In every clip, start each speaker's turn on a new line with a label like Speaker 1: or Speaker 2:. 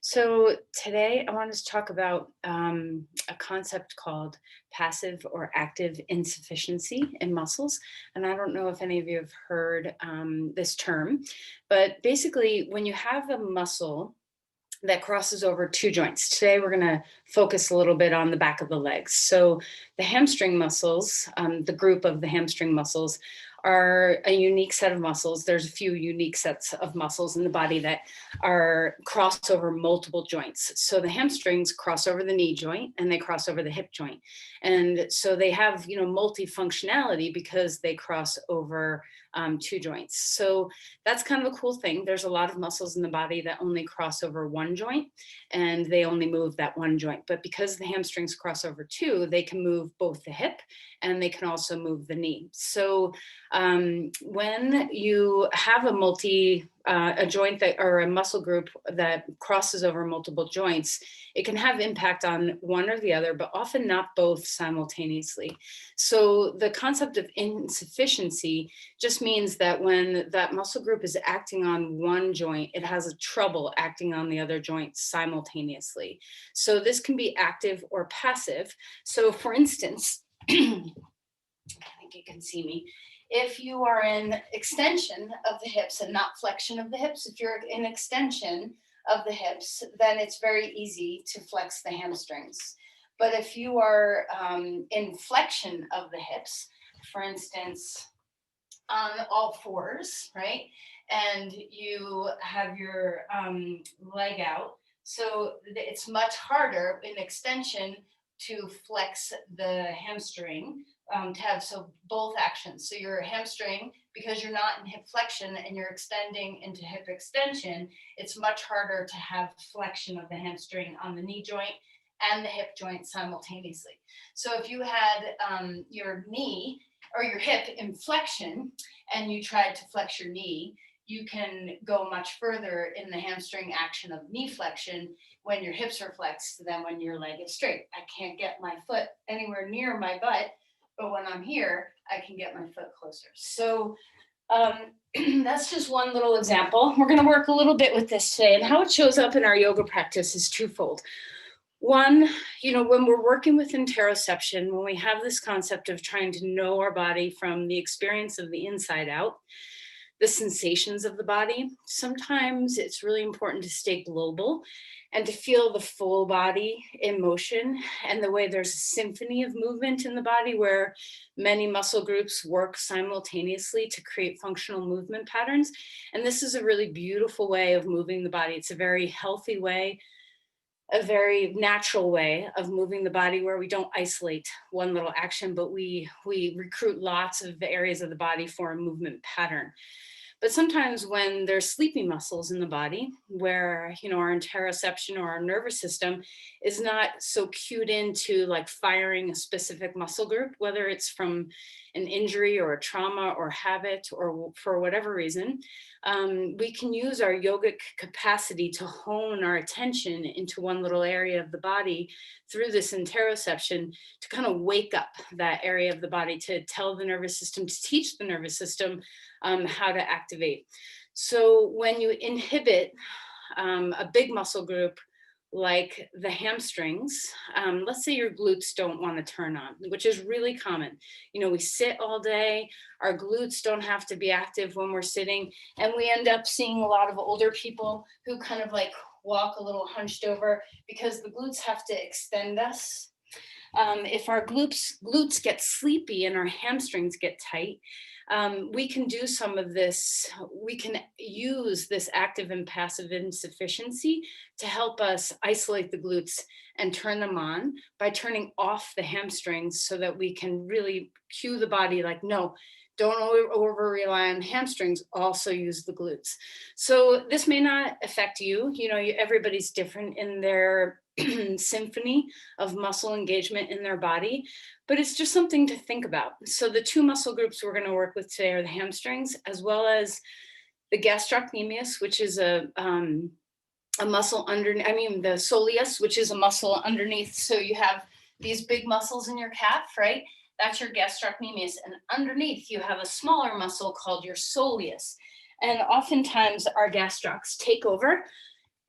Speaker 1: So today I wanted to talk about a concept called passive or active insufficiency in muscles. And I don't know if any of you have heard this term, but basically, when you have a muscle that crosses over two joints. Today, we're going to focus a little bit on the back of the legs. So, the hamstring muscles, the group of the hamstring muscles, are a unique set of muscles. There's a few unique sets of muscles in the body that are cross over multiple joints. So the hamstrings cross over the knee joint and they cross over the hip joint. And so they have, multifunctionality because they cross over two joints. So that's kind of a cool thing. There's a lot of muscles in the body that only cross over one joint and they only move that one joint. But because the hamstrings cross over two, they can move both the hip and they can also move the knee. So when you have a joint that or a muscle group that crosses over multiple joints, it can have impact on one or the other, but often not both simultaneously. So the concept of insufficiency just means that when that muscle group is acting on one joint, it has a trouble acting on the other joints simultaneously. So this can be active or passive. So for instance, I think you can see me. If you are in extension of the hips and not flexion of the hips, if you're in extension of the hips, then it's very easy to flex the hamstrings. But if you are in flexion of the hips, for instance, on all fours, right? And you have your leg out. So it's much harder in extension to flex the hamstring to have both actions. So your hamstring, because you're not in hip flexion and you're extending into hip extension, it's much harder to have flexion of the hamstring on the knee joint and the hip joint simultaneously. So if you had your knee or your hip in flexion and you tried to flex your knee, you can go much further in the hamstring action of knee flexion when your hips are flexed than when your leg is straight. I can't get my foot anywhere near my butt, but when I'm here, I can get my foot closer. So that's just one little example. We're going to work a little bit with this today, and how it shows up in our yoga practice is twofold. One, when we're working with interoception, when we have this concept of trying to know our body from the experience of the inside out, the sensations of the body, sometimes it's really important to stay global and to feel the full body in motion and the way there's a symphony of movement in the body where many muscle groups work simultaneously to create functional movement patterns. And this is a really beautiful way of moving the body. It's a very healthy way, a very natural way of moving the body where we don't isolate one little action, but we recruit lots of areas of the body for a movement pattern. But sometimes when there's sleepy muscles in the body where, our interoception or our nervous system is not so cued into like firing a specific muscle group, whether it's from an injury or a trauma or habit or for whatever reason, we can use our yogic capacity to hone our attention into one little area of the body through this interoception to kind of wake up that area of the body, to tell the nervous system, to teach the nervous system how to activate. So when you inhibit a big muscle group like the hamstrings, let's say your glutes don't want to turn on, which is really common. We sit all day, our glutes don't have to be active when we're sitting, and we end up seeing a lot of older people who kind of like walk a little hunched over because the glutes have to extend us. If our glutes get sleepy and our hamstrings get tight, we can do some of this. We can use this active and passive insufficiency to help us isolate the glutes and turn them on by turning off the hamstrings so that we can really cue the body like, no, don't over rely on hamstrings, also use the glutes. So this may not affect you. Everybody's different in their symphony of muscle engagement in their body, but it's just something to think about. So the two muscle groups we're going to work with today are the hamstrings, as well as the gastrocnemius, which is a muscle the soleus, which is a muscle underneath. So you have these big muscles in your calf, right? That's your gastrocnemius. And underneath you have a smaller muscle called your soleus. And oftentimes our gastrocs take over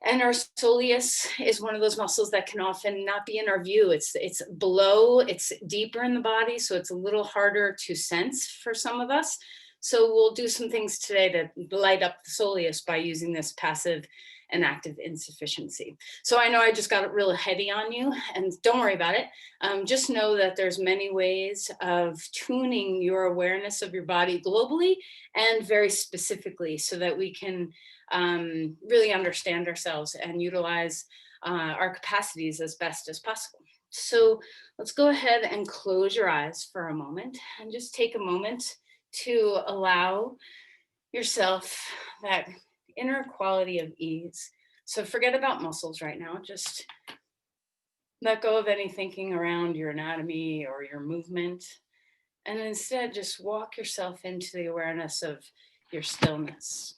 Speaker 1: And our soleus is one of those muscles that can often not be in our view. It's below, it's deeper in the body, so it's a little harder to sense for some of us. So we'll do some things today to light up the soleus by using this passive and active insufficiency. So I know I just got real heady on you, and don't worry about it. Just know that there's many ways of tuning your awareness of your body globally and very specifically, so that we can really understand ourselves and utilize our capacities as best as possible. So let's go ahead and close your eyes for a moment and just take a moment to allow yourself that inner quality of ease. So forget about muscles right now. Just let go of any thinking around your anatomy or your movement. And instead, just walk yourself into the awareness of your stillness.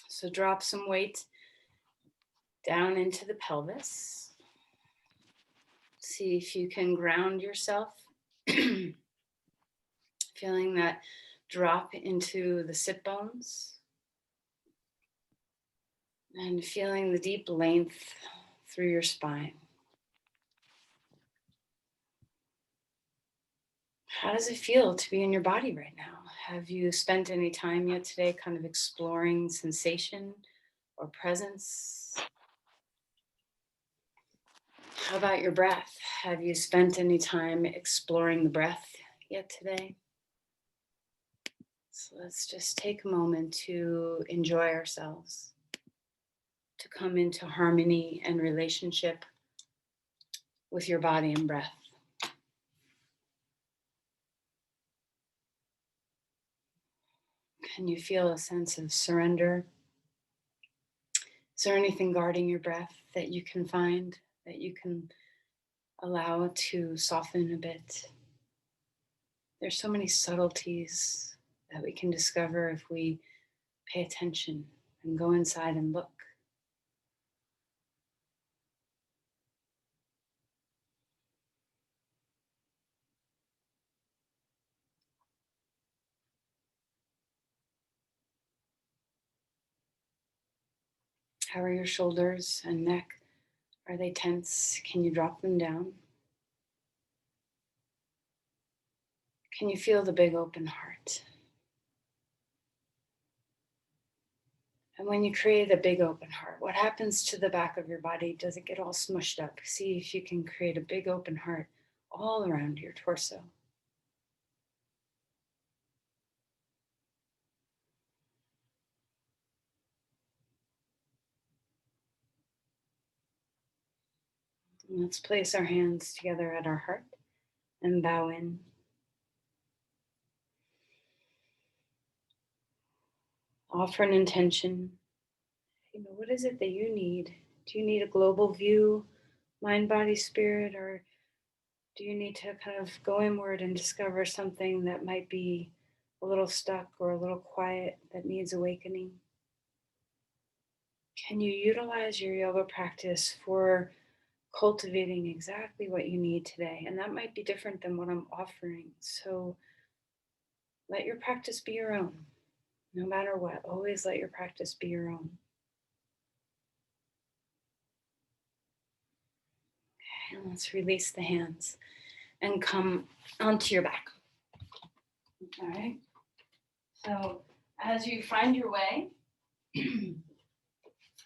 Speaker 1: So drop some weight down into the pelvis. See if you can ground yourself, feeling that drop into the sit bones and feeling the deep length through your spine. How does it feel to be in your body right now? Have you spent any time yet today kind of exploring sensation or presence? How about your breath? Have you spent any time exploring the breath yet today? So let's just take a moment to enjoy ourselves, to come into harmony and relationship with your body and breath. Can you feel a sense of surrender? Is there anything guarding your breath that you can find, that you can allow to soften a bit? There's so many subtleties that we can discover if we pay attention and go inside and look. How are your shoulders and neck? Are they tense? Can you drop them down? Can you feel the big open heart? And when you create a big open heart, what happens to the back of your body? Does it get all smushed up? See if you can create a big open heart all around your torso. And let's place our hands together at our heart and bow in. Offer an intention. What is it that you need? Do you need a global view, mind, body, spirit, or do you need to kind of go inward and discover something that might be a little stuck or a little quiet that needs awakening? Can you utilize your yoga practice for cultivating exactly what you need today? And that might be different than what I'm offering. So let your practice be your own. No matter what, always let your practice be your own. Okay, and let's release the hands and come onto your back. All right. So as you find your way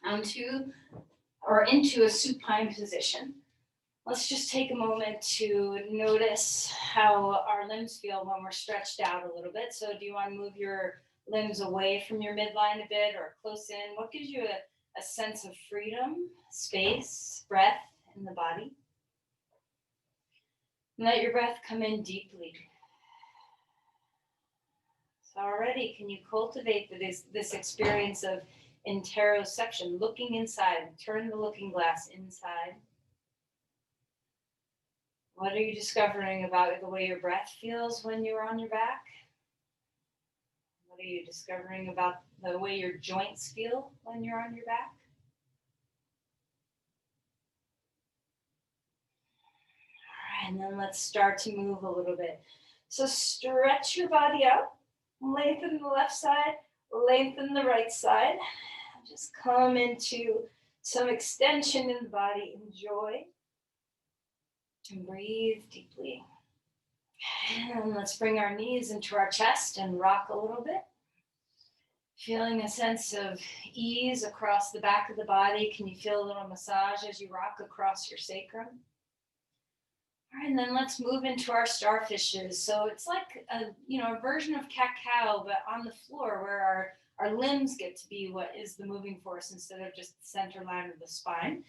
Speaker 1: onto or into a supine position, let's just take a moment to notice how our limbs feel when we're stretched out a little bit. So do you want to move your limbs away from your midline a bit or close in? What gives you a sense of freedom, space, breath in the body? And let your breath come in deeply. So already, can you cultivate this experience of interoception, looking inside, turn the looking glass inside? What are you discovering about the way your breath feels when you're on your back? What are you discovering about the way your joints feel when you're on your back? All right, and then let's start to move a little bit. So stretch your body out, lengthen the left side, lengthen the right side. just come into some extension in the body. Enjoy and breathe deeply. And let's bring our knees into our chest and rock a little bit. Feeling a sense of ease across the back of the body. Can you feel a little massage as you rock across your sacrum? All right, and then let's move into our starfishes. So it's like a version of cat-cow, but on the floor where our limbs get to be what is the moving force instead of just the center line of the spine.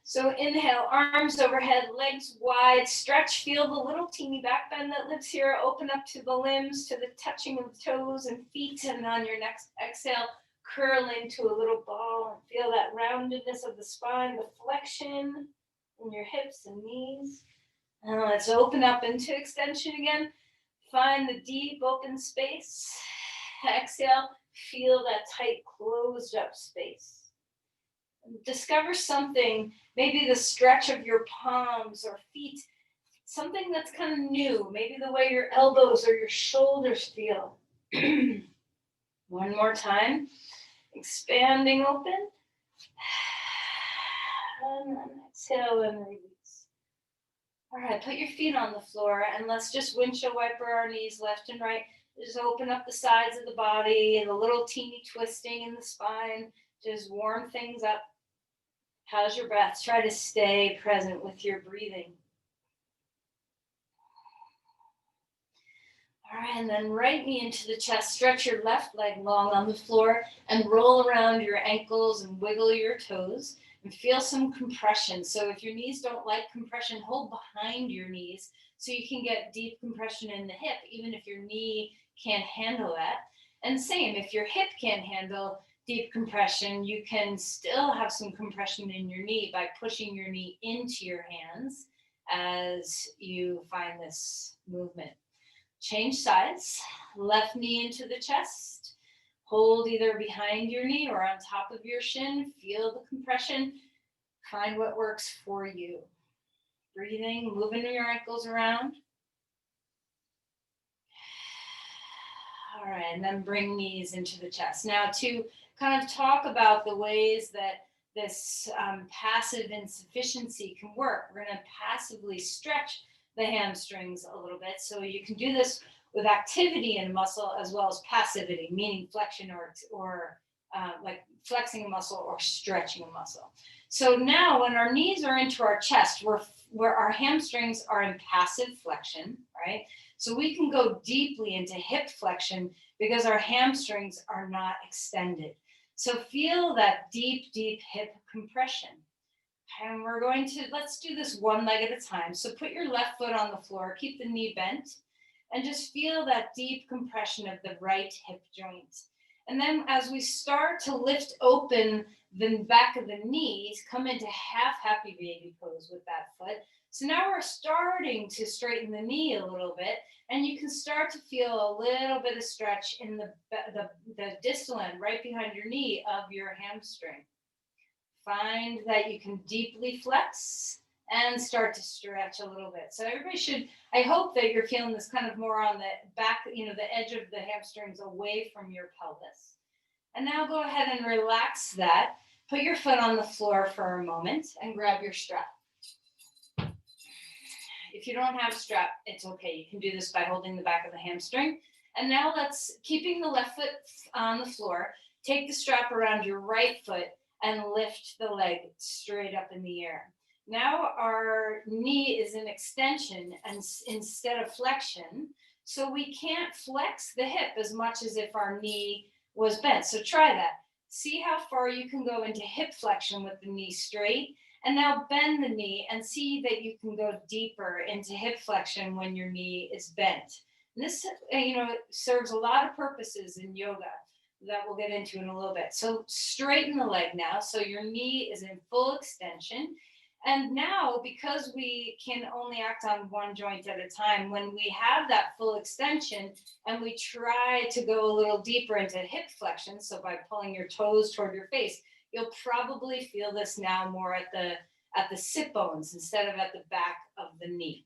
Speaker 1: So inhale, arms overhead, legs wide, stretch, feel the little teeny back bend that lives here. Open up to the limbs, to the touching of the toes and feet. And on your next exhale, curl into a little ball and feel that roundedness of the spine, the flexion in your hips and knees. And let's open up into extension again. Find the deep open space. Exhale, feel that tight closed up space. Discover something, maybe the stretch of your palms or feet, something that's kind of new, maybe the way your elbows or your shoulders feel. One more time, expanding open. And then exhale and release. All right, put your feet on the floor and let's just windshield wiper our knees left and right. Just open up the sides of the body and a little teeny twisting in the spine. Just warm things up. How's your breath? Try to stay present with your breathing. All right, and then right knee into the chest. Stretch your left leg long on the floor and roll around your ankles and wiggle your toes and feel some compression. So if your knees don't like compression, hold behind your knees so you can get deep compression in the hip, even if your knee can't handle that. And same, if your hip can't handle deep compression, you can still have some compression in your knee by pushing your knee into your hands as you find this movement. Change sides, left knee into the chest, hold either behind your knee or on top of your shin, feel the compression, find what works for you. Breathing, moving your ankles around. All right, and then bring knees into the chest. Now to kind of talk about the ways that this passive insufficiency can work, we're going to passively stretch the hamstrings a little bit. So you can do this with activity in a muscle as well as passivity, meaning flexion or like flexing a muscle or stretching a muscle. So now when our knees are into our chest, where our hamstrings are in passive flexion, right? So we can go deeply into hip flexion because our hamstrings are not extended. So feel that deep, deep hip compression. And we're going to, let's do this one leg at a time. So put your left foot on the floor, keep the knee bent, and just feel that deep compression of the right hip joint. And then as we start to lift open the back of the knees, come into half happy baby pose with that foot. So now we're starting to straighten the knee a little bit, and you can start to feel a little bit of stretch in the distal end right behind your knee of your hamstring. Find that you can deeply flex and start to stretch a little bit. So everybody should, I hope that you're feeling this kind of more on the back, the edge of the hamstrings away from your pelvis. And now go ahead and relax that. Put your foot on the floor for a moment and grab your strap. If you don't have a strap, it's okay. You can do this by holding the back of the hamstring. And now let's, keeping the left foot on the floor, take the strap around your right foot and lift the leg straight up in the air. Now our knee is in extension and instead of flexion, so we can't flex the hip as much as if our knee was bent. So try that. See how far you can go into hip flexion with the knee straight, and now bend the knee and see that you can go deeper into hip flexion when your knee is bent. And this, serves a lot of purposes in yoga that we'll get into in a little bit. So straighten the leg now. So your knee is in full extension. And now, because we can only act on one joint at a time, when we have that full extension and we try to go a little deeper into hip flexion, so by pulling your toes toward your face, you'll probably feel this now more at the sit bones instead of at the back of the knee.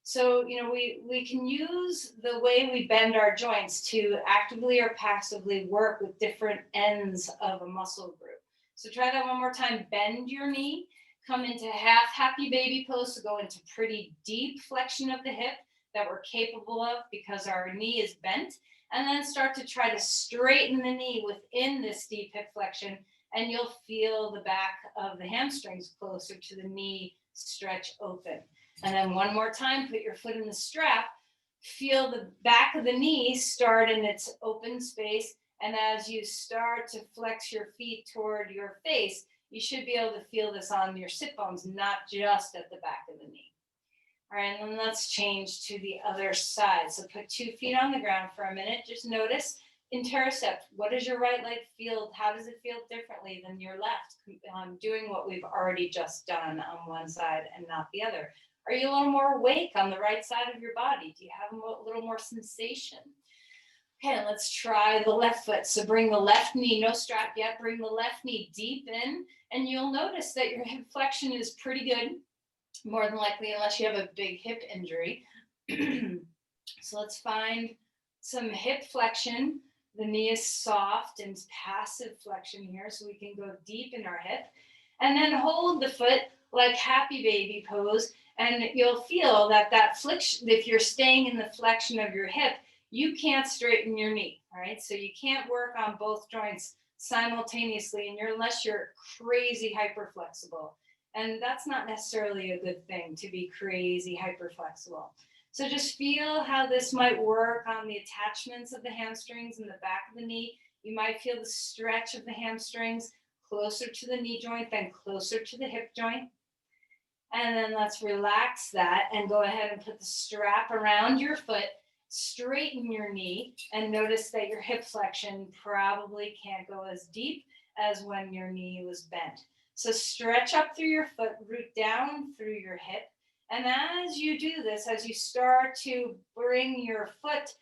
Speaker 1: So, we can use the way we bend our joints to actively or passively work with different ends of a muscle group. So try that one more time. Bend your knee, come into half happy baby pose, so go into pretty deep flexion of the hip that we're capable of because our knee is bent. And then start to try to straighten the knee within this deep hip flexion, and you'll feel the back of the hamstrings closer to the knee stretch open. And then one more time, put your foot in the strap, feel the back of the knee start in its open space. And as you start to flex your feet toward your face, you should be able to feel this on your sit bones, not just at the back of the knee. All right, and then let's change to the other side. So put 2 feet on the ground for a minute. Just notice interocept. What does your right leg feel? How does it feel differently than your left? Doing what we've already just done on one side and not the other. Are you a little more awake on the right side of your body? Do you have a little more sensation? Okay, let's try the left foot. So bring the left knee, no strap yet, bring the left knee deep in, and you'll notice that your hip flexion is pretty good, more than likely, unless you have a big hip injury. So let's find some hip flexion. The knee is soft and passive flexion here, so we can go deep in our hip. And then hold the foot like happy baby pose, and you'll feel that flexion, if you're staying in the flexion of your hip, you can't straighten your knee, all right? So you can't work on both joints simultaneously unless you're crazy hyperflexible. And that's not necessarily a good thing, to be crazy hyperflexible. So just feel how this might work on the attachments of the hamstrings in the back of the knee. You might feel the stretch of the hamstrings closer to the knee joint than closer to the hip joint. And then let's relax that and go ahead and put the strap around your foot, straighten your knee, and notice that your hip flexion probably can't go as deep as when your knee was bent. So stretch up through your foot, root down through your hip. And as you do this, as you start to bring your foot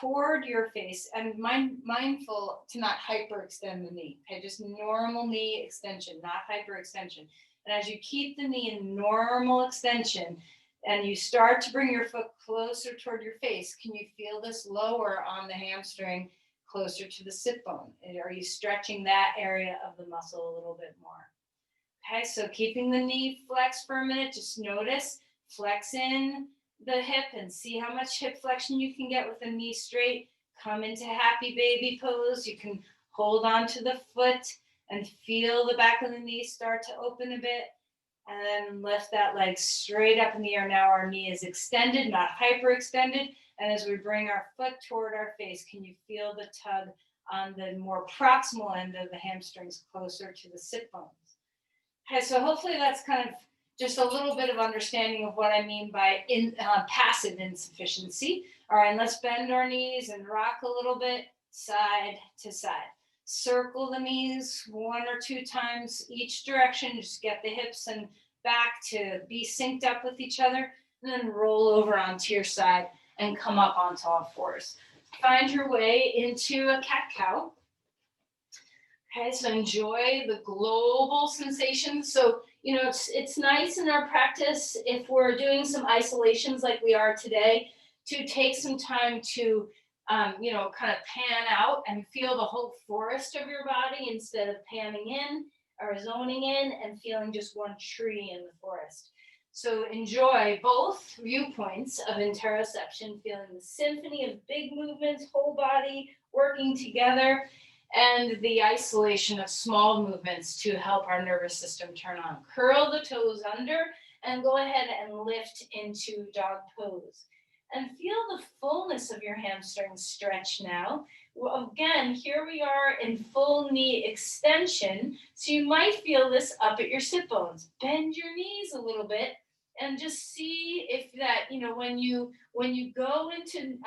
Speaker 1: toward your face, and mindful to not hyperextend the knee, okay? Just normal knee extension, not hyperextension. And as you keep the knee in normal extension, and you start to bring your foot closer toward your face, can you feel this lower on the hamstring, closer to the sit bone? Are you stretching that area of the muscle a little bit more? Okay, so keeping the knee flexed for a minute, just notice, flex in the hip and see how much hip flexion you can get with the knee straight. Come into happy baby pose. You can hold on to the foot and feel the back of the knee start to open a bit. And then lift that leg straight up in the air. Now our knee is extended, not hyperextended. And as we bring our foot toward our face, can you feel the tug on the more proximal end of the hamstrings closer to the sit bones? Okay, so hopefully that's kind of just a little bit of understanding of what I mean by passive insufficiency. All right, and let's bend our knees and rock a little bit side to side. Circle the knees 1 or 2 times each direction. Just get the hips and back to be synced up with each other. And then roll over onto your side and come up onto all fours. Find your way into a cat-cow. Okay, so enjoy the global sensations. So, it's nice in our practice, if we're doing some isolations like we are today, to take some time to, kind of pan out and feel the whole forest of your body instead of panning in or zoning in and feeling just one tree in the forest. So enjoy both viewpoints of interoception, feeling the symphony of big movements, whole body working together, and the isolation of small movements to help our nervous system turn on. Curl the toes under and go ahead and lift into dog pose. And feel the fullness of your hamstrings stretch now. Well, again, here we are in full knee extension. So you might feel this up at your sit bones. Bend your knees a little bit and just see if that, when you go into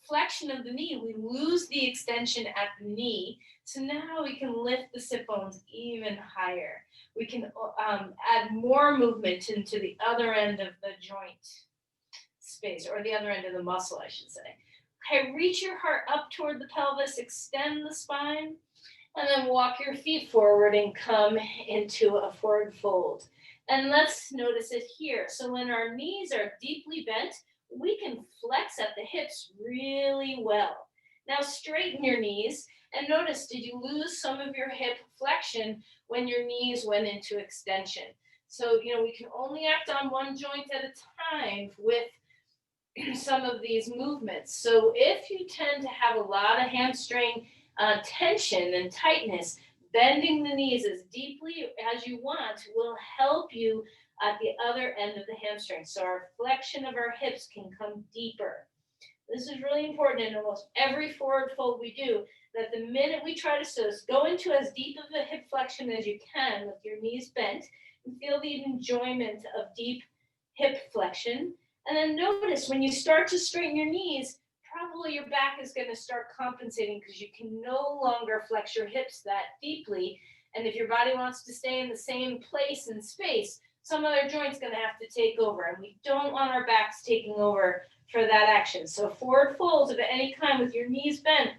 Speaker 1: flexion of the knee, we lose the extension at the knee. So now we can lift the sit bones even higher. We can add more movement into the other end of the joint space, or the other end of the muscle, I should say. Okay, reach your heart up toward the pelvis, extend the spine, and then walk your feet forward and come into a forward fold. And let's notice it here. So when our knees are deeply bent, we can flex at the hips really well.
Speaker 2: Now straighten your knees and notice, did you lose some of your hip flexion when your knees went into extension? So, we can only act on one joint at a time with some of these movements. So if you tend to have a lot of hamstring tension and tightness, bending the knees as deeply as you want will help you at the other end of the hamstring. So our flexion of our hips can come deeper. This is really important in almost every forward fold we do, that the minute we try to go into as deep of a hip flexion as you can with your knees bent and feel the enjoyment of deep hip flexion. And then notice when you start to straighten your knees, probably your back is going to start compensating because you can no longer flex your hips that deeply. And if your body wants to stay in the same place and space, some other joint's going to have to take over. And we don't want our backs taking over for that action. So forward folds of any kind with your knees bent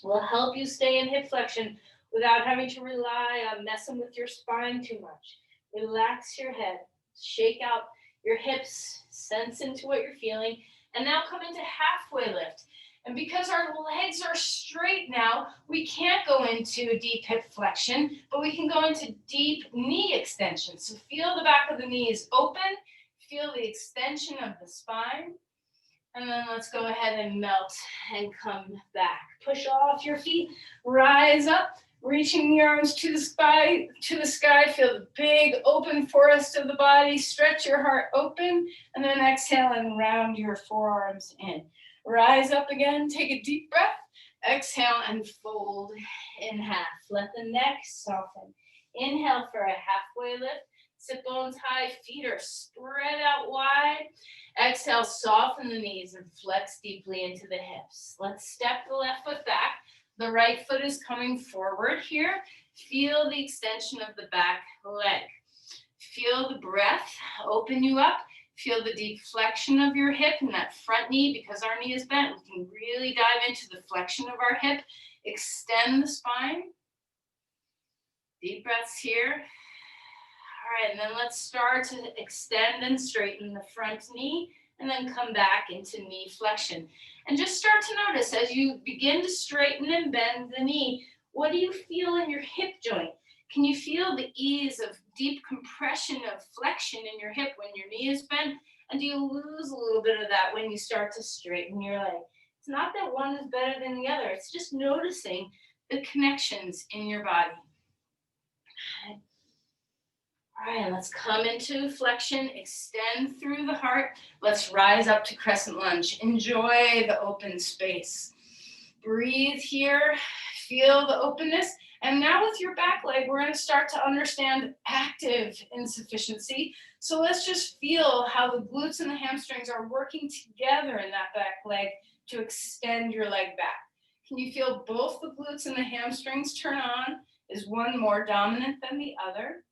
Speaker 2: will help you stay in hip flexion without having to rely on messing with your spine too much. Relax your head, shake out your hips, sense into what you're feeling, and now come into halfway lift. And because our legs are straight now, we can't go into deep hip flexion, but we can go into deep knee extension. So feel the back of the knees open, feel the extension of the spine. And then let's go ahead and melt and come back. Push off your feet, rise up, reaching the arms to the sky. Feel the big open forest of the body. Stretch your heart open, and then exhale and round your forearms in. Rise up again, take a deep breath. Exhale and fold in half. Let the neck soften. Inhale for a halfway lift. Sit bones high, feet are spread out wide. Exhale, soften the knees and flex deeply into the hips. Let's step the left foot back. The right foot is coming forward here. Feel the extension of the back leg. Feel the breath open you up. Feel the deep flexion of your hip and that front knee. Because our knee is bent, we can really dive into the flexion of our hip. Extend the spine. Deep breaths here. All right, and then let's start to extend and straighten the front knee and then come back into knee flexion. And just start to notice as you begin to straighten and bend the knee, what do you feel in your hip joint? Can you feel the ease of deep compression of flexion in your hip when your knee is bent? And do you lose a little bit of that when you start to straighten your leg? It's not that one is better than the other. It's just noticing the connections in your body. All right, let's come into flexion, extend through the heart. Let's rise up to Crescent Lunge. Enjoy the open space. Breathe here, feel the openness. And now with your back leg, we're going to start to understand active insufficiency. So let's just feel how the glutes and the hamstrings are working together in that back leg to extend your leg back. Can you feel both the glutes and the hamstrings turn on? Is one more dominant than the other?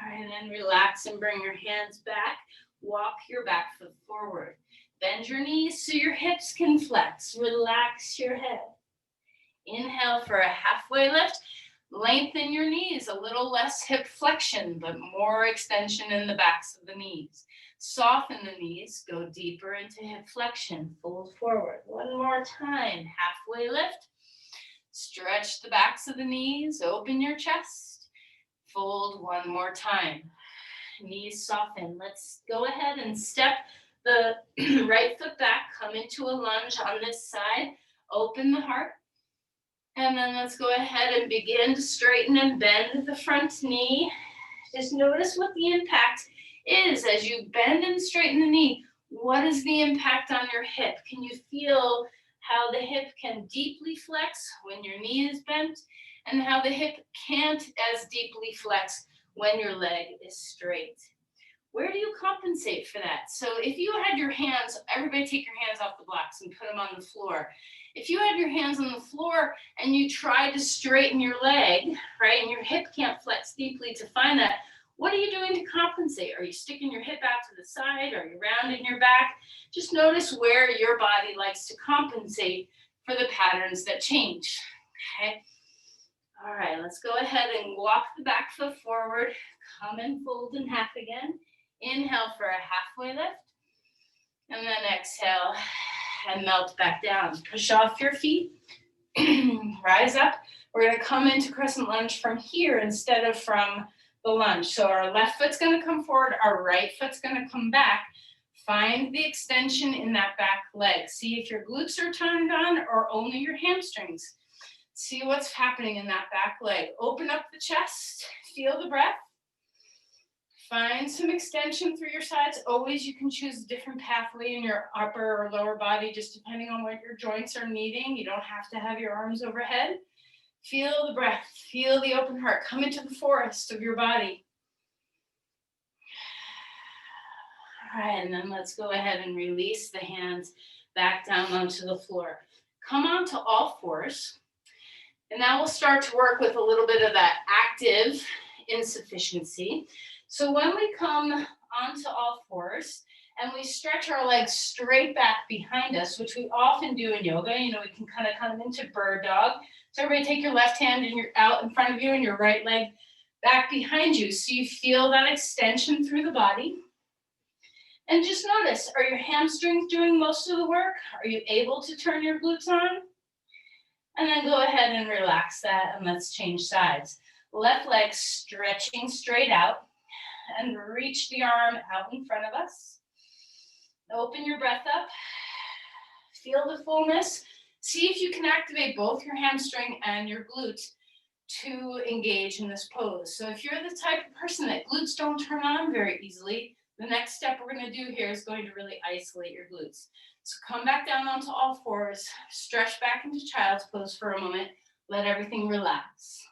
Speaker 2: All right, and then relax and bring your hands back. Walk your back foot forward. Bend your knees so your hips can flex. Relax your head. Inhale for a halfway lift. Lengthen your knees, a little less hip flexion, but more extension in the backs of the knees. Soften the knees, go deeper into hip flexion. Fold forward. One more time, halfway lift. Stretch the backs of the knees, open your chest. Fold one more time. Knees soften. Let's go ahead and step the right foot back. Come into a lunge on this side. Open the heart. And then let's go ahead and begin to straighten and bend the front knee. Just notice what the impact is as you bend and straighten the knee. What is the impact on your hip? Can you feel how the hip can deeply flex when your knee is bent? And how the hip can't as deeply flex when your leg is straight. Where do you compensate for that? So if you had your hands, everybody take your hands off the blocks and put them on the floor. If you had your hands on the floor and you tried to straighten your leg, right, and your hip can't flex deeply to find that, what are you doing to compensate? Are you sticking your hip out to the side? Are you rounding your back? Just notice where your body likes to compensate for the patterns that change, okay? All right, let's go ahead and walk the back foot forward. Come and fold in half again. Inhale for a halfway lift. And then exhale and melt back down. Push off your feet, rise up. We're going to come into crescent lunge from here instead of from the lunge. So our left foot's going to come forward, our right foot's going to come back. Find the extension in that back leg. See if your glutes are turned on or only your hamstrings. See what's happening in that back leg. Open up the chest, feel the breath. Find some extension through your sides. Always you can choose a different pathway in your upper or lower body, just depending on what your joints are needing. You don't have to have your arms overhead. Feel the breath, feel the open heart. Come into the forest of your body. All right, and then let's go ahead and release the hands back down onto the floor. Come onto all fours. And now we'll start to work with a little bit of that active insufficiency. So when we come onto all fours and we stretch our legs straight back behind us, which we often do in yoga, we can kind of come into bird dog. So everybody take your left hand and you're out in front of you and your right leg back behind you. So you feel that extension through the body. And just notice, are your hamstrings doing most of the work? Are you able to turn your glutes on? And then go ahead and relax that, and let's change sides. Left leg stretching straight out, and reach the arm out in front of us. Open your breath up. Feel the fullness. See if you can activate both your hamstring and your glutes to engage in this pose. So if you're the type of person that glutes don't turn on very easily, the next step we're going to do here is going to really isolate your glutes. So come back down onto all fours, stretch back into child's pose for a moment, let everything relax.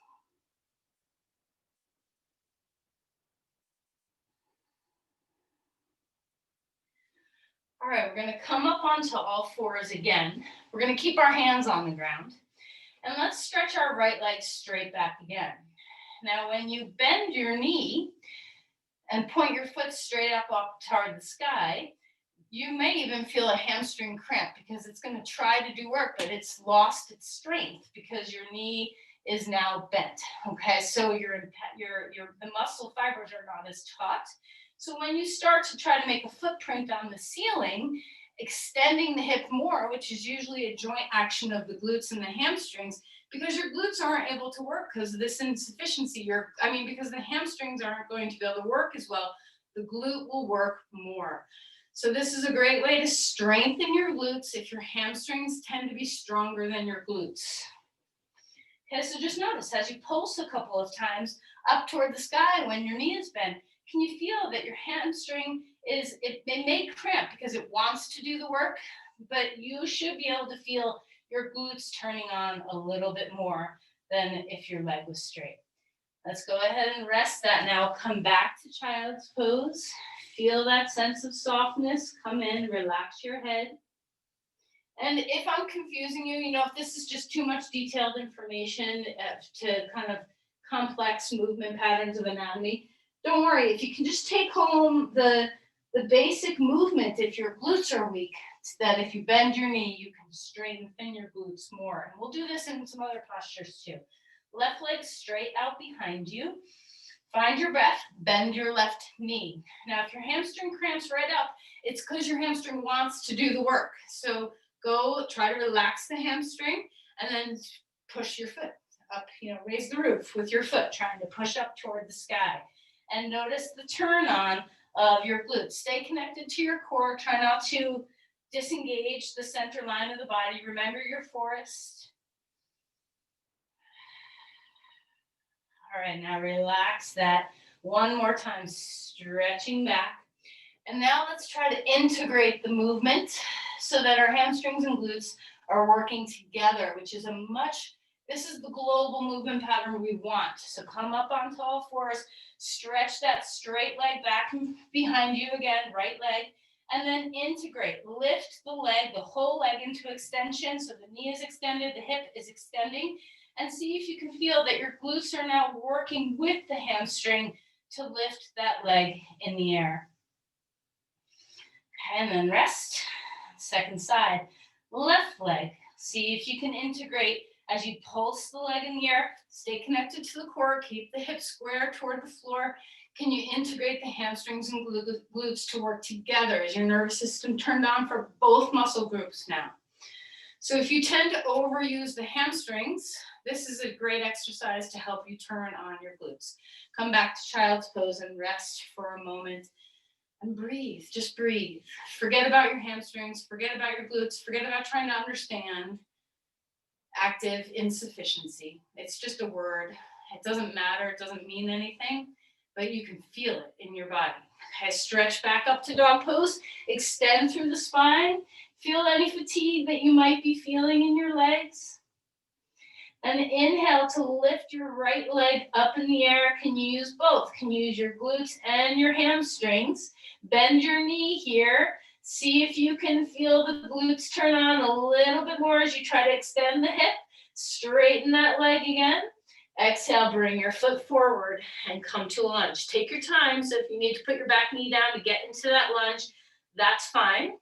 Speaker 2: All right, we're going to come up onto all fours again. We're going to keep our hands on the ground. And let's stretch our right leg straight back again. Now, when you bend your knee and point your foot straight up toward the sky, you may even feel a hamstring cramp because it's going to try to do work, but it's lost its strength because your knee is now bent. Okay, so the muscle fibers are not as taut. So when you start to try to make a footprint on the ceiling, extending the hip more, which is usually a joint action of the glutes and the hamstrings, because your glutes aren't able to work because of this insufficiency, because the hamstrings aren't going to be able to work as well, the glute will work more. So this is a great way to strengthen your glutes if your hamstrings tend to be stronger than your glutes. Okay, so just notice as you pulse a couple of times up toward the sky when your knee is bent, can you feel that your hamstring it may cramp because it wants to do the work, but you should be able to feel your glutes turning on a little bit more than if your leg was straight. Let's go ahead and rest that now. Come back to child's pose. Feel that sense of softness. Come in, relax your head. And if I'm confusing you, if this is just too much detailed information to kind of complex movement patterns of anatomy, don't worry. If you can just take home the basic movement, if your glutes are weak, that if you bend your knee, you can strengthen your glutes more. And we'll do this in some other postures too. Left leg straight out behind you. Find your breath, bend your left knee. Now, if your hamstring cramps right up, it's because your hamstring wants to do the work. So go try to relax the hamstring and then push your foot up, raise the roof with your foot, trying to push up toward the sky. And notice the turn on of your glutes. Stay connected to your core. Try not to disengage the center line of the body. Remember your forest. All right, now relax that one more time, stretching back. And now let's try to integrate the movement so that our hamstrings and glutes are working together, which is this is the global movement pattern we want. So come up onto all fours, stretch that straight leg back behind you again, right leg, and then integrate. Lift the leg, the whole leg into extension. So the knee is extended, the hip is extending. And see if you can feel that your glutes are now working with the hamstring to lift that leg in the air. Okay, and then rest. Second side, left leg. See if you can integrate As you pulse the leg in the air, stay connected to the core, keep the hips square toward the floor. Can you integrate the hamstrings and glutes to work together? Is your nervous system turned on for both muscle groups now? So if you tend to overuse the hamstrings, this is a great exercise to help you turn on your glutes. Come back to child's pose and rest for a moment and breathe, just breathe. Forget about your hamstrings, forget about your glutes, forget about trying to understand. Active insufficiency. It's just a word. It doesn't matter, it doesn't mean anything, but you can feel it in your body. Okay, stretch back up to dog pose, extend through the spine. Feel any fatigue that you might be feeling in your legs. And inhale to lift your right leg up in the air. Can you use both? Can you use your glutes and your hamstrings? Bend your knee here. See if you can feel the glutes turn on a little bit more as you try to extend the hip. Straighten that leg again. Exhale, bring your foot forward and come to a lunge. Take your time, so if you need to put your back knee down to get into that lunge, that's fine.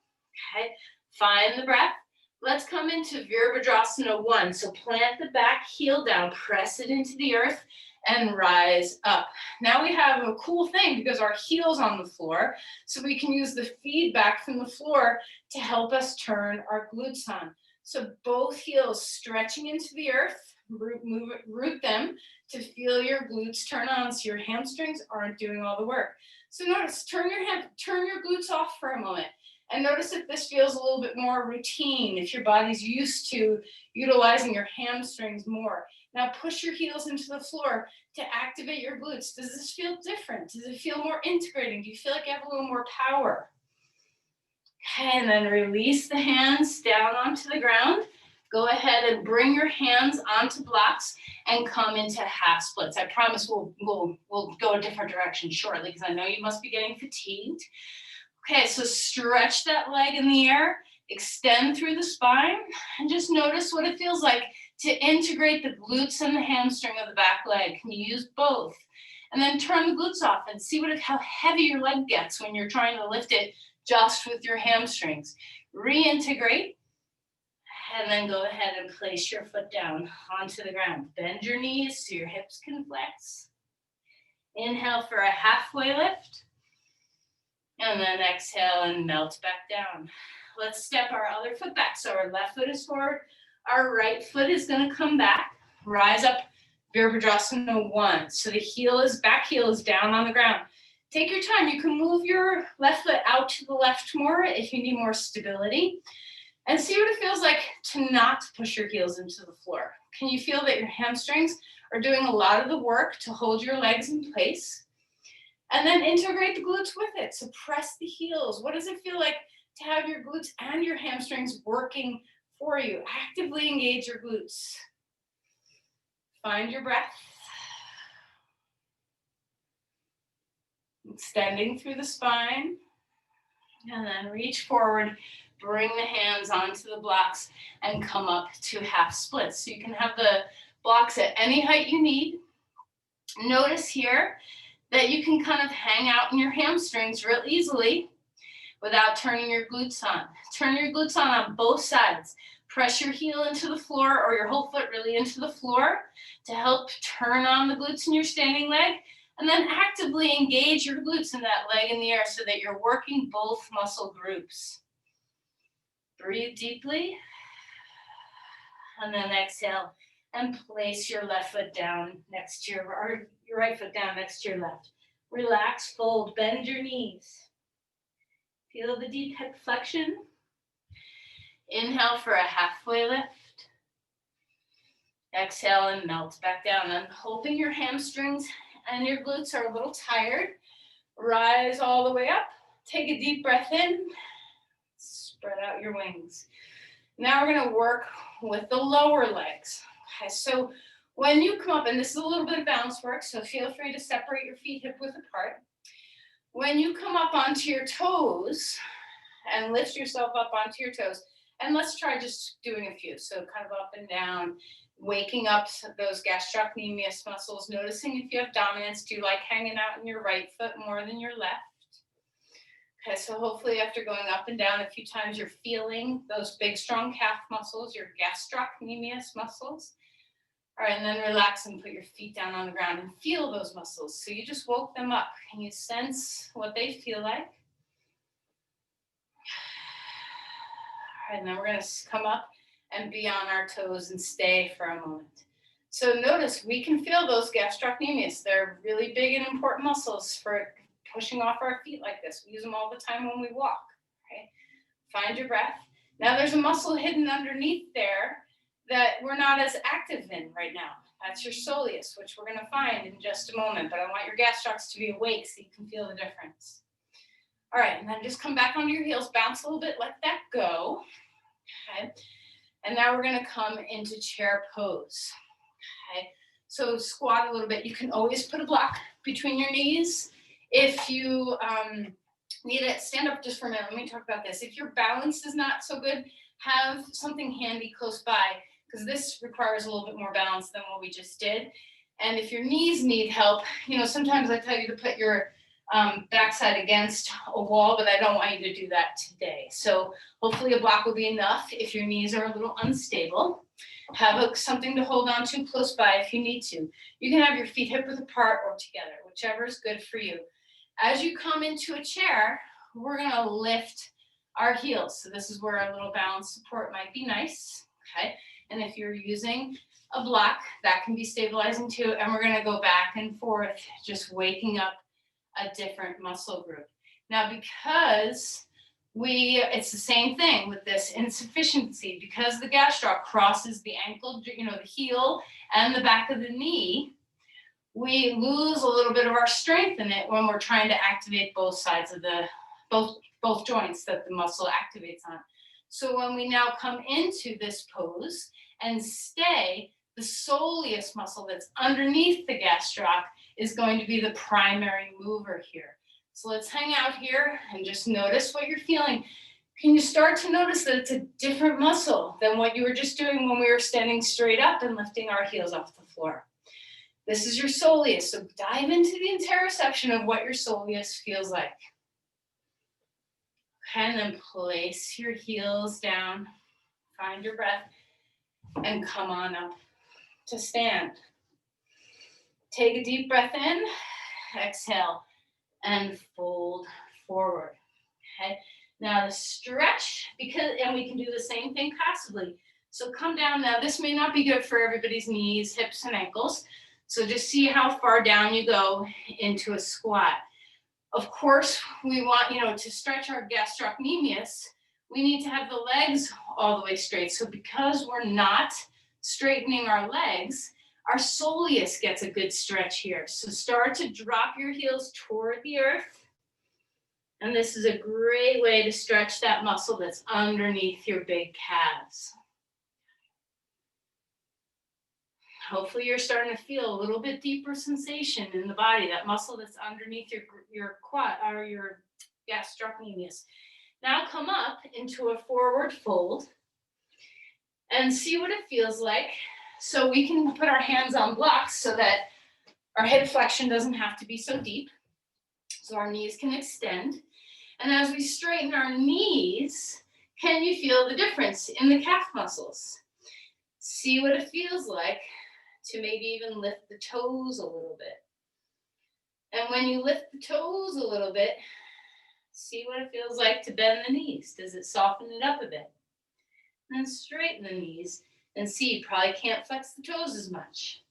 Speaker 2: Okay, find the breath. Let's come into Virabhadrasana 1. So plant the back heel down, press it into the earth, and rise up. Now we have a cool thing because our heel's on the floor, so we can use the feedback from the floor to help us turn our glutes on. So both heels stretching into the earth, root them to feel your glutes turn on so your hamstrings aren't doing all the work. So notice, turn your glutes off for a moment. And notice if this feels a little bit more routine, if your body's used to utilizing your hamstrings more. Now push your heels into the floor to activate your glutes. Does this feel different? Does it feel more integrating? Do you feel like you have a little more power? Okay, and then release the hands down onto the ground. Go ahead and bring your hands onto blocks and come into half splits. I promise we'll go a different direction shortly because I know you must be getting fatigued. Okay, so stretch that leg in the air, extend through the spine, and just notice what it feels like to integrate the glutes and the hamstring of the back leg. Can you use both? And then turn the glutes off and see how heavy your leg gets when you're trying to lift it just with your hamstrings. Reintegrate, and then go ahead and place your foot down onto the ground. Bend your knees so your hips can flex. Inhale for a halfway lift. And then exhale and melt back down. Let's step our other foot back. So our left foot is forward. Our right foot is going to come back. Rise up, Virabhadrasana 1. So the back heel is down on the ground. Take your time. You can move your left foot out to the left more if you need more stability. And see what it feels like to not push your heels into the floor. Can you feel that your hamstrings are doing a lot of the work to hold your legs in place? And then integrate the glutes with it. So press the heels. What does it feel like to have your glutes and your hamstrings working for you? Actively engage your glutes. Find your breath. Extending through the spine. And then reach forward. Bring the hands onto the blocks and come up to half splits. So you can have the blocks at any height you need. Notice here that you can kind of hang out in your hamstrings real easily without turning your glutes on. Turn your glutes on both sides. Press your heel into the floor or your whole foot really into the floor to help turn on the glutes in your standing leg. And then actively engage your glutes in that leg in the air so that you're working both muscle groups. Breathe deeply. And then exhale and place your left foot down next to your right foot down next to your left. Relax, fold, bend your knees. Feel the deep hip flexion. Inhale for a halfway lift. Exhale and melt back down. And hoping your hamstrings and your glutes are a little tired. Rise all the way up. Take a deep breath in. Spread out your wings. Now we're going to work with the lower legs. Okay, so when you come up, and this is a little bit of balance work, so feel free to separate your feet hip width apart. When you come up onto your toes and lift yourself up onto your toes, and let's try just doing a few. So kind of up and down, waking up those gastrocnemius muscles, noticing if you have dominance. Do you like hanging out in your right foot more than your left? Okay, so hopefully after going up and down a few times, you're feeling those big, strong calf muscles, your gastrocnemius muscles.
Speaker 1: All right, and then relax and put your feet down on the ground and feel those muscles. So you just woke them up. Can you sense what they feel like? All right, and then we're going to come up and be on our toes and stay for a moment. So notice we can feel those gastrocnemius. They're really big and important muscles for pushing off our feet like this. We use them all the time when we walk. Okay? Find your breath. Now there's a muscle hidden underneath there that we're not as active in right now. That's your soleus, which we're going to find in just a moment. But I want your gastrocs to be awake so you can feel the difference. All right, and then just come back onto your heels, bounce a little bit, let that go. Okay, and now we're going to come into chair pose. Okay, so squat a little bit. You can always put a block between your knees. If you need it, stand up just for a minute. Let me talk about this. If your balance is not so good, have something handy close by, because this requires a little bit more balance than what we just did. And if your knees need help, sometimes I tell you to put your backside against a wall, but I don't want you to do that today. So hopefully a block will be enough. If your knees are a little unstable, have something to hold on to close by if you need to. You can have your feet hip width apart or together, whichever is good for you. As you come into a chair, we're going to lift our heels. So this is where a little balance support might be nice. Okay. And if you're using a block, that can be stabilizing too. And we're going to go back and forth, just waking up a different muscle group. Now, because it's the same thing with this insufficiency, because the gastroc crosses the ankle, the heel and the back of the knee, we lose a little bit of our strength in it when we're trying to activate both sides of both joints that the muscle activates on. So when we now come into this pose and stay, the soleus muscle that's underneath the gastroc is going to be the primary mover here. So let's hang out here and just notice what you're feeling. Can you start to notice that it's a different muscle than what you were just doing when we were standing straight up and lifting our heels off the floor? This is your soleus. So dive into the interoception of what your soleus feels like. And then place your heels down, find your breath, and come on up to stand. Take a deep breath in, exhale, and fold forward. Okay. Now the stretch, and we can do the same thing passively. So come down. Now this may not be good for everybody's knees, hips, and ankles. So just see how far down you go into a squat. Of course, we want, to stretch our gastrocnemius, we need to have the legs all the way straight. So because we're not straightening our legs, our soleus gets a good stretch here. So start to drop your heels toward the earth. And this is a great way to stretch that muscle that's underneath your big calves. Hopefully you're starting to feel a little bit deeper sensation in the body, that muscle that's underneath your quad or your gastrocnemius. Now come up into a forward fold and see what it feels like. So we can put our hands on blocks so that our hip flexion doesn't have to be so deep. So our knees can extend. And as we straighten our knees, can you feel the difference in the calf muscles? See what it feels like to maybe even lift the toes a little bit. And when you lift the toes a little bit, see what it feels like to bend the knees. Does it soften it up a bit? And then straighten the knees and see, you probably can't flex the toes as much.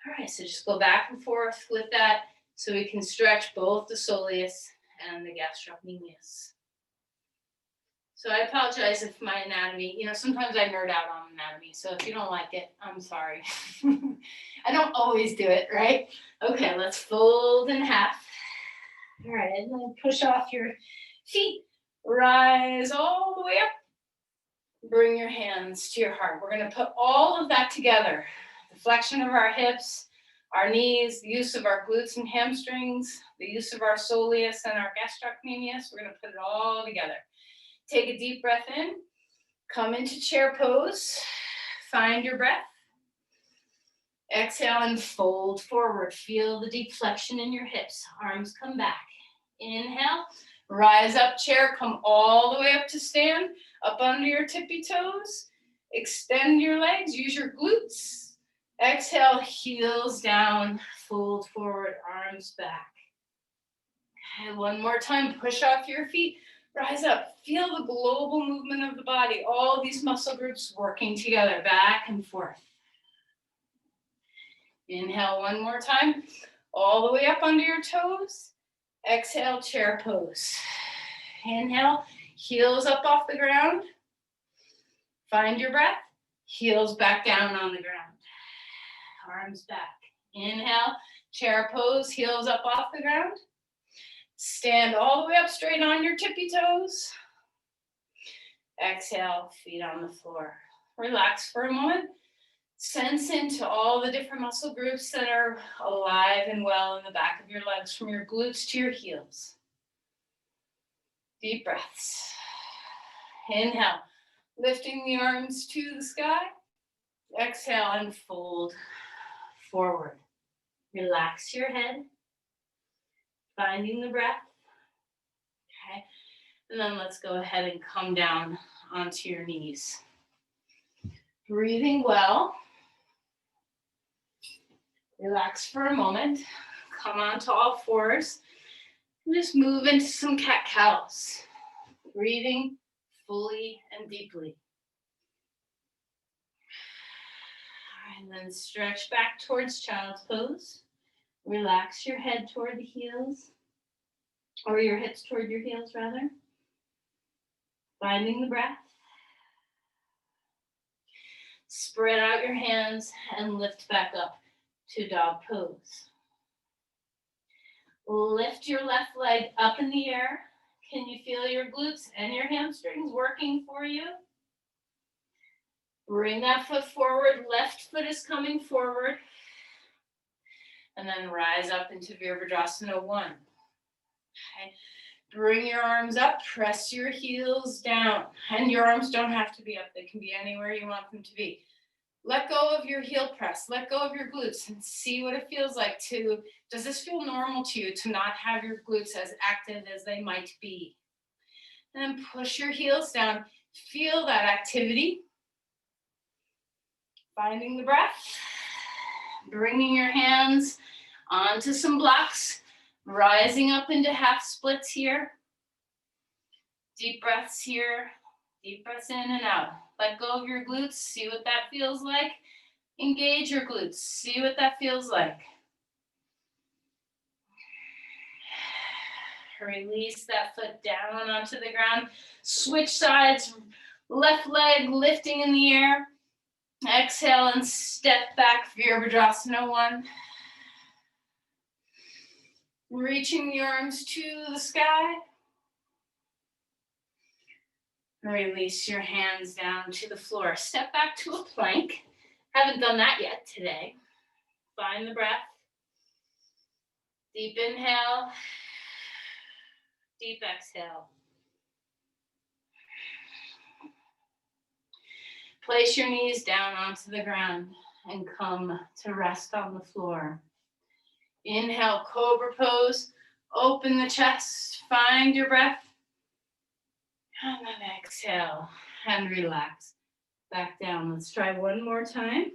Speaker 1: All right, so just go back and forth with that so we can stretch both the soleus and the gastrocnemius. So I apologize if my anatomy, sometimes I nerd out on anatomy. So if you don't like it, I'm sorry. I don't always do it, right? Okay, let's fold in half. All right, and then push off your feet. Rise all the way up. Bring your hands to your heart. We're going to put all of that together. The flexion of our hips, our knees, the use of our glutes and hamstrings, the use of our soleus and our gastrocnemius. We're going to put it all together. Take a deep breath in. Come into chair pose. Find your breath. Exhale and fold forward. Feel the deep flexion in your hips. Arms come back. Inhale. Rise up, chair. Come all the way up to stand. Up under your tippy toes. Extend your legs. Use your glutes.
Speaker 2: Exhale, heels down, fold forward, arms back. Okay, one more time, push off your feet, rise up. Feel the global movement of the body, all these muscle groups working together, back and forth. Inhale one more time, all the way up under your toes. Exhale, chair pose. Inhale, heels up off the ground. Find your breath, heels back down on the ground. Arms back. Inhale, chair pose, heels up off the ground. Stand all the way up straight on your tippy toes. Exhale, feet on the floor. Relax for a moment. Sense into all the different muscle groups that are alive and well in the back of your legs, from your glutes to your heels. Deep breaths. Inhale, lifting the arms to the sky. Exhale and fold forward. Relax your head, finding the breath. Okay, and then let's go ahead and come down onto your knees. Breathing well. Relax for a moment. Come onto all fours. And just move into some cat-cows. Breathing fully and deeply. And then stretch back towards child's pose. Relax your head toward the heels, or your hips toward your heels rather. Finding the breath. Spread out your hands and lift back up to dog pose. Lift your left leg up in the air. Can you feel your glutes and your hamstrings working for you? Bring that foot forward, left foot is coming forward. And then rise up into Virabhadrasana 1. Okay. Bring your arms up, press your heels down. And your arms don't have to be up, they can be anywhere you want them to be. Let go of your heel press, let go of your glutes, and see what it feels like to, does this feel normal to you to not have your glutes as active as they might be? And then push your heels down, feel that activity. Finding the breath, bringing your hands onto some blocks, rising up into half splits here. Deep breaths here, deep breaths in and out. Let go of your glutes, see what that feels like. Engage your glutes, see what that feels like. Release that foot down onto the ground. Switch sides, left leg lifting in the air. Exhale and step back, Virabhadrasana 1. Reaching the arms to the sky. Release your hands down to the floor. Step back to a plank. Haven't done that yet today. Find the breath. Deep inhale. Deep exhale. Place your knees down onto the ground and come to rest on the floor. Inhale, cobra pose. Open the chest. Find your breath. And then exhale and relax. Back down. Let's try one more time.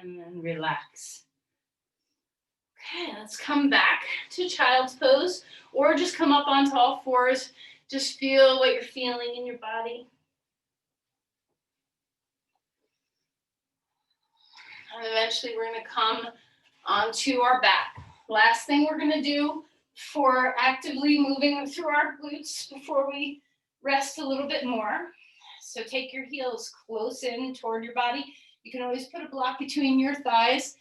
Speaker 2: And then relax. Okay, let's come back to child's pose, or just come up onto all fours. Just feel what you're feeling in your body. And eventually we're going to come onto our back. Last thing we're going to do for actively moving through our glutes before we rest a little bit more. So take your heels close in toward your body. You can always put a block between your thighs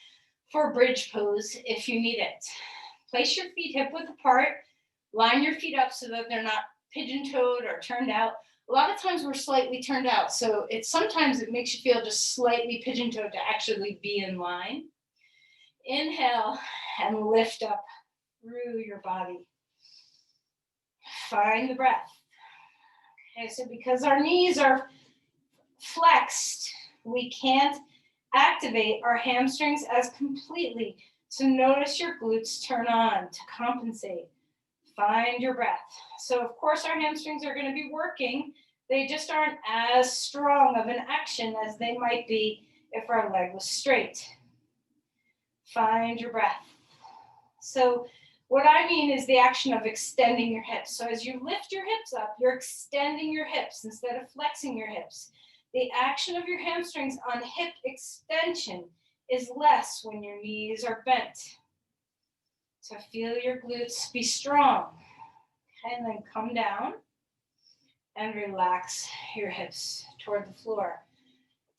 Speaker 2: for bridge pose if you need it. Place your feet hip width apart. Line your feet up so that they're not pigeon-toed or turned out. A lot of times we're slightly turned out, so sometimes it makes you feel just slightly pigeon-toed to actually be in line. Inhale and lift up through your body. Find the breath. Okay, so because our knees are flexed, we can't activate our hamstrings as completely. So notice your glutes turn on to compensate. Find your breath. So of course our hamstrings are going to be working. They just aren't as strong of an action as they might be if our leg was straight. Find your breath. So what I mean is the action of extending your hips. So as you lift your hips up, you're extending your hips instead of flexing your hips. The action of your hamstrings on hip extension is less when your knees are bent. So feel your glutes be strong. Okay, and then come down and relax your hips toward the floor.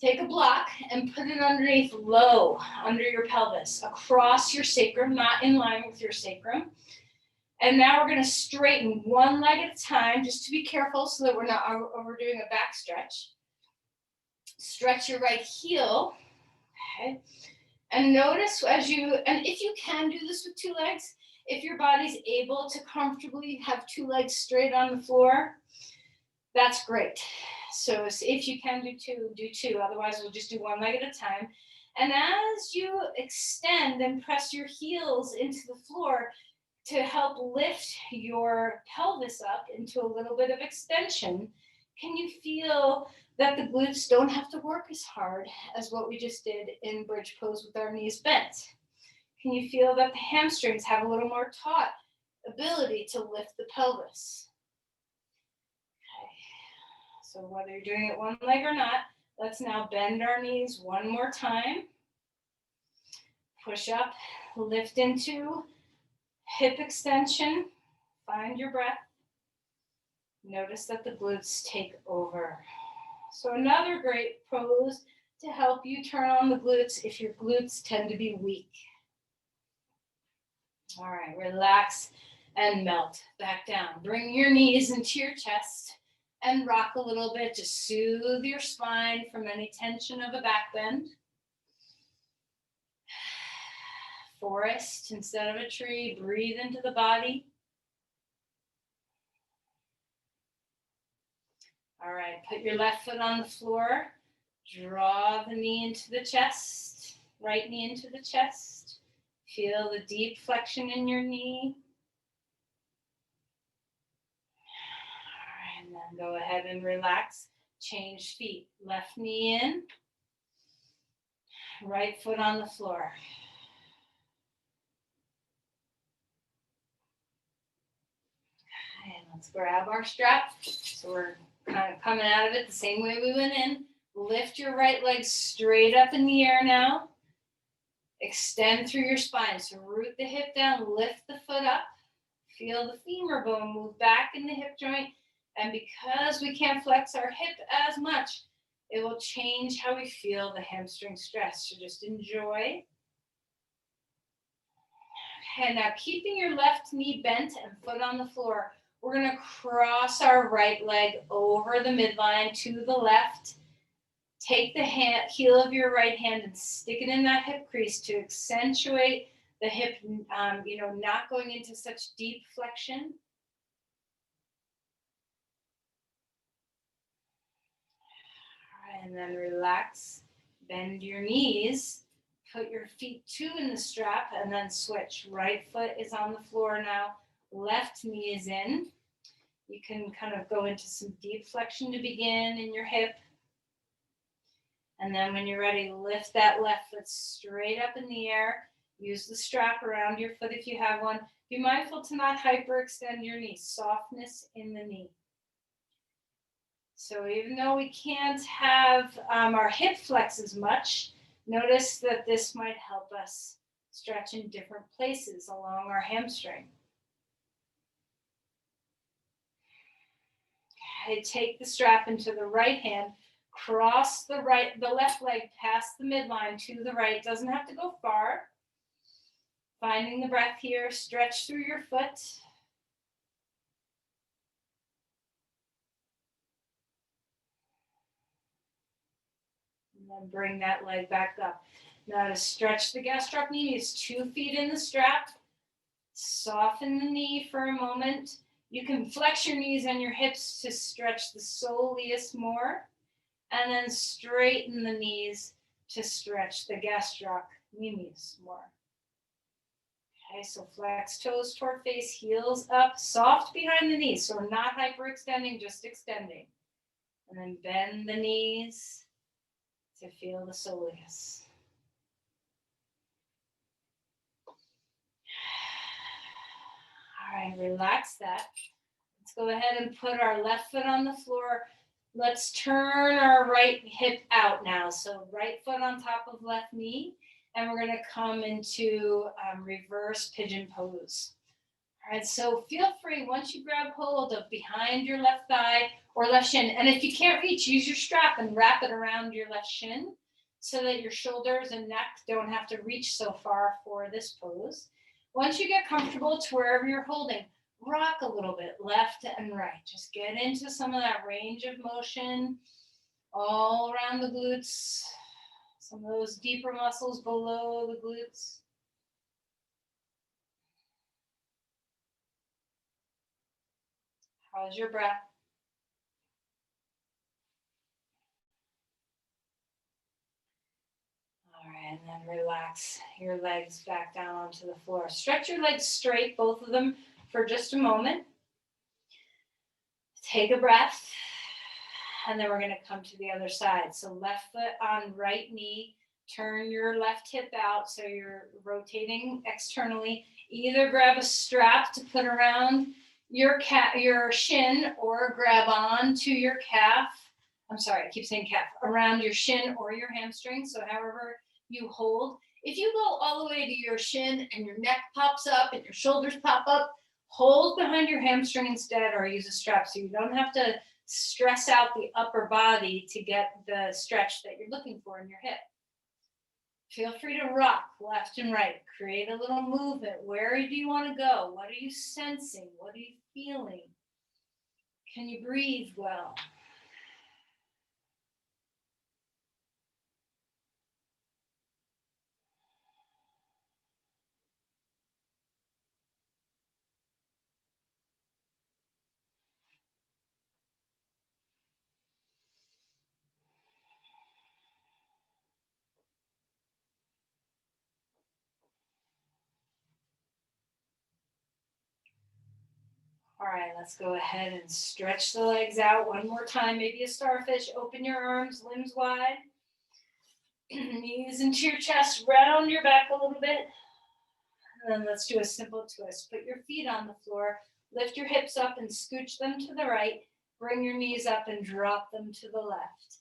Speaker 2: Take a block and put it underneath, low, under your pelvis, across your sacrum, not in line with your sacrum. And now we're going to straighten one leg at a time, just to be careful so that we're not overdoing a back stretch. Stretch your right heel, okay? And notice as you, and if you can do this with two legs, if your body's able to comfortably have two legs straight on the floor, that's great. So if you can do two. Otherwise, we'll just do one leg at a time. And as you extend and press your heels into the floor to help lift your pelvis up into a little bit of extension, can you feel that the glutes don't have to work as hard as what we just did in bridge pose with our knees bent? Can you feel that the hamstrings have a little more taut ability to lift the pelvis? So whether you're doing it one leg or not, let's now bend our knees one more time. Push up, lift into hip extension. Find your breath. Notice that the glutes take over. So another great pose to help you turn on the glutes if your glutes tend to be weak. All right, relax and melt back down. Bring your knees into your chest and rock a little bit to soothe your spine from any tension of a back bend. Forest instead of a tree. Breathe into the body. All right, put your left foot on the floor. Draw the knee into the chest. Right knee into the chest. Feel the deep flexion in your knee. And then go ahead and relax. Change feet. Left knee in. Right foot on the floor. Okay, and let's grab our strap. So we're kind of coming out of it the same way we went in. Lift your right leg straight up in the air now. Extend through your spine. So root the hip down, lift the foot up. Feel the femur bone move back in the hip joint. And because we can't flex our hip as much, it will change how we feel the hamstring stress. So just enjoy. Okay, now keeping your left knee bent and foot on the floor, we're going to cross our right leg over the midline to the left. Take the heel of your right hand and stick it in that hip crease to accentuate the hip, not going into such deep flexion. And then relax, bend your knees, put your feet two in the strap, and then switch. Right foot is on the floor now, left knee is in. You can kind of go into some deep flexion to begin in your hip. And then when you're ready, lift that left foot straight up in the air. Use the strap around your foot if you have one. Be mindful to not hyperextend your knee. Softness in the knee. So even though we can't have our hip flex as much, notice that this might help us stretch in different places along our hamstring. Okay, take the strap into the right hand. Cross the left leg past the midline to the right. Doesn't have to go far. Finding the breath here. Stretch through your foot. And then bring that leg back up. Now to stretch the gastrocnemius, 2 feet in the strap. Soften the knee for a moment. You can flex your knees and your hips to stretch the soleus more. And then straighten the knees to stretch the gastrocnemius more. Okay, so flex toes toward face, heels up, soft behind the knees. So we're not hyperextending, just extending. And then bend the knees to feel the soleus. All right, relax that. Let's go ahead and put our left foot on the floor. Let's turn our right hip out now. So right foot on top of left knee. And we're going to come into reverse pigeon pose. All right, so feel free, once you grab hold of behind your left thigh or left shin, and if you can't reach, use your strap and wrap it around your left shin so that your shoulders and neck don't have to reach so far for this pose. Once you get comfortable to wherever you're holding, rock a little bit left and right. Just get into some of that range of motion all around the glutes, some of those deeper muscles below the glutes. How's your breath? All right, and then relax your legs back down onto the floor. Stretch your legs straight, both of them, for just a moment. Take a breath, and then we're going to come to the other side. So left foot on right knee, turn your left hip out so you're rotating externally. Either grab a strap to put around your shin or grab on to your calf. I'm sorry, I keep saying calf. Around your shin or your hamstring, so however you hold. If you go all the way to your shin and your neck pops up and your shoulders pop up, hold behind your hamstring instead or use a strap so you don't have to stress out the upper body to get the stretch that you're looking for in your hip. Feel free to rock left and right. Create a little movement. Where do you want to go? What are you sensing? What are you feeling? Can you breathe well? All right, let's go ahead and stretch the legs out one more time. Maybe a starfish. Open your arms, limbs wide. Knees into your chest. Round your back a little bit. And then let's do a simple twist. Put your feet on the floor. Lift your hips up and scooch them to the right. Bring your knees up and drop them to the left.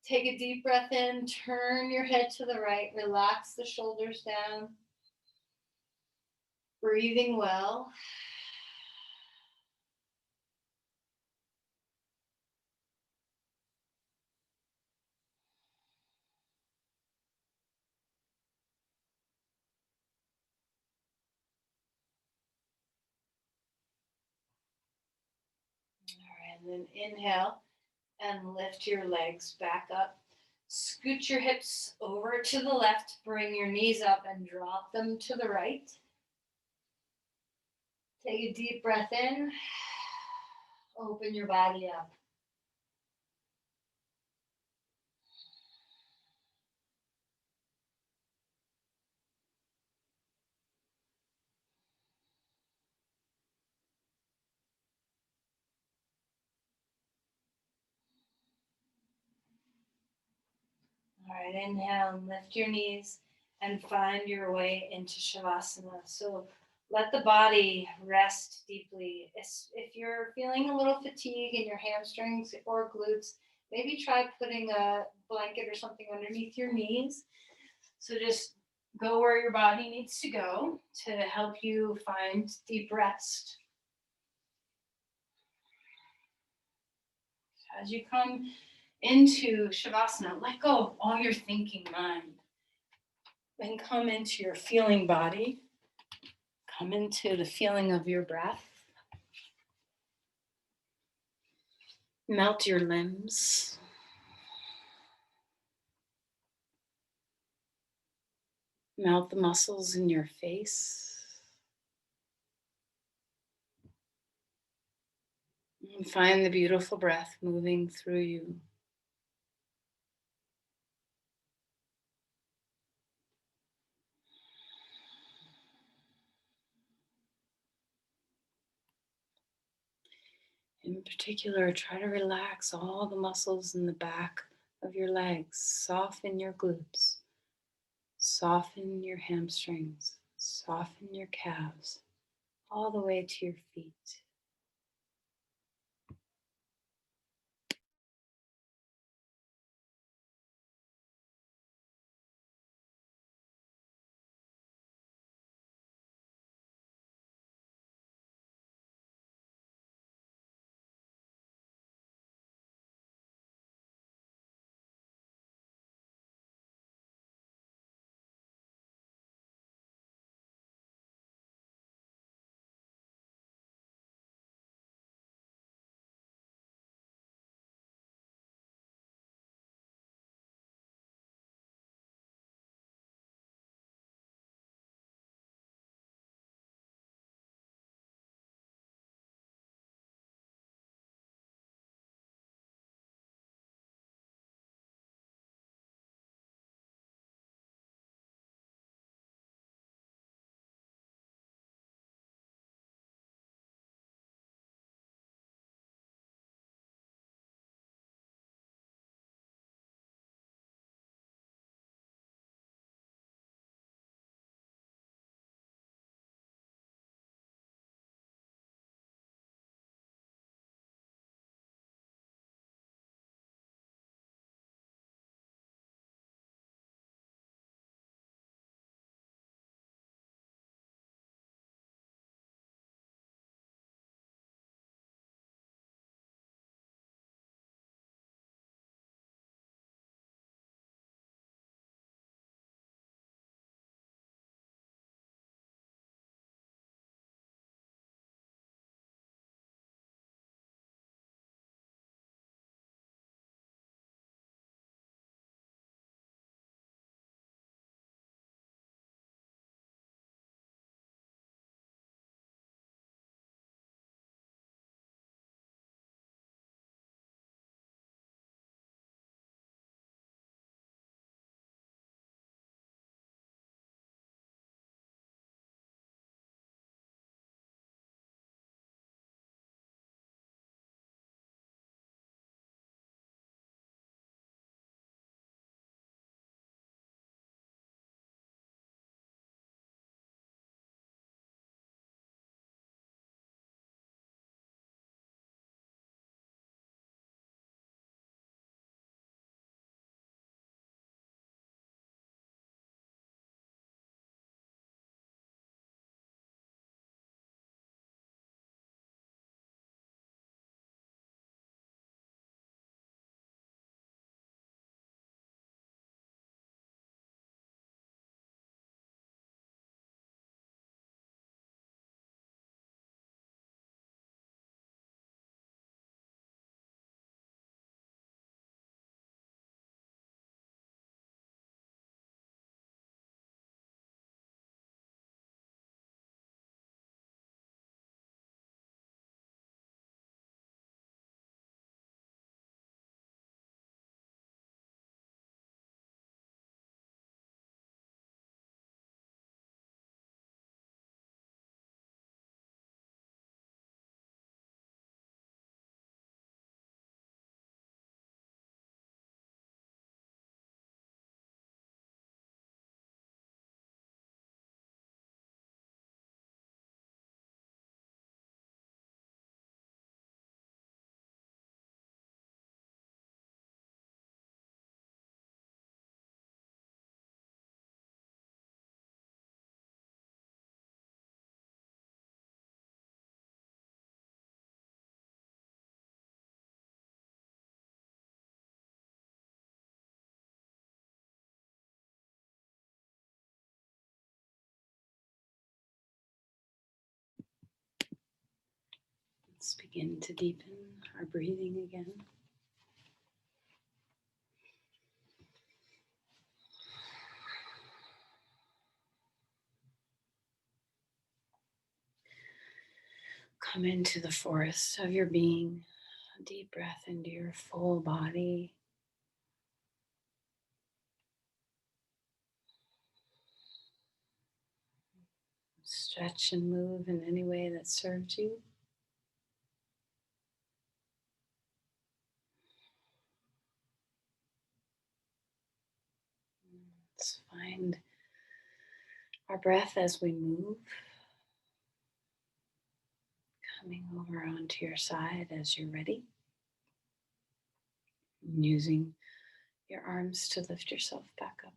Speaker 2: Take a deep breath in. Turn your head to the right. Relax the shoulders down. Breathing well. And then inhale and lift your legs back up. Scoot your hips over to the left. Bring your knees up and drop them to the right. Take a deep breath in. Open your body up. All right, inhale and lift your knees and find your way into Shavasana. So let the body rest deeply. If you're feeling a little fatigue in your hamstrings or glutes, maybe try putting a blanket or something underneath your knees. So just go where your body needs to go to help you find deep rest. As you come into Shavasana, let go of all your thinking mind. Then come into your feeling body. Come into the feeling of your breath. Melt your limbs. Melt the muscles in your face. And find the beautiful breath moving through you.
Speaker 1: In particular, try to relax all the muscles in the back of your legs. Soften your glutes, soften your hamstrings, soften your calves, all the way to your feet. Let's begin to deepen our breathing again. Come into the forest of your being. A deep breath into your full body. Stretch and move in any way that serves you. our breath as we move, coming over onto your side as you're ready, and using your arms to lift yourself back up.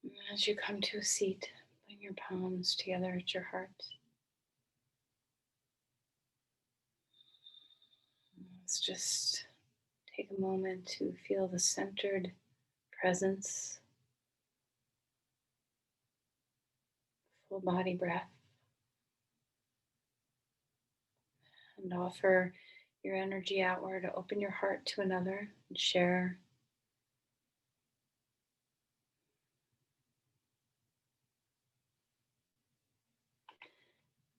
Speaker 1: And as you come to a seat, bring your palms together at your heart. Let's just take a moment to feel the centered presence, full body breath, and offer your energy outward. Open your heart to another and share.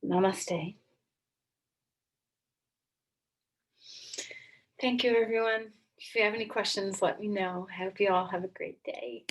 Speaker 1: Namaste. Thank you, everyone. If you have any questions, let me know. I hope you all have a great day.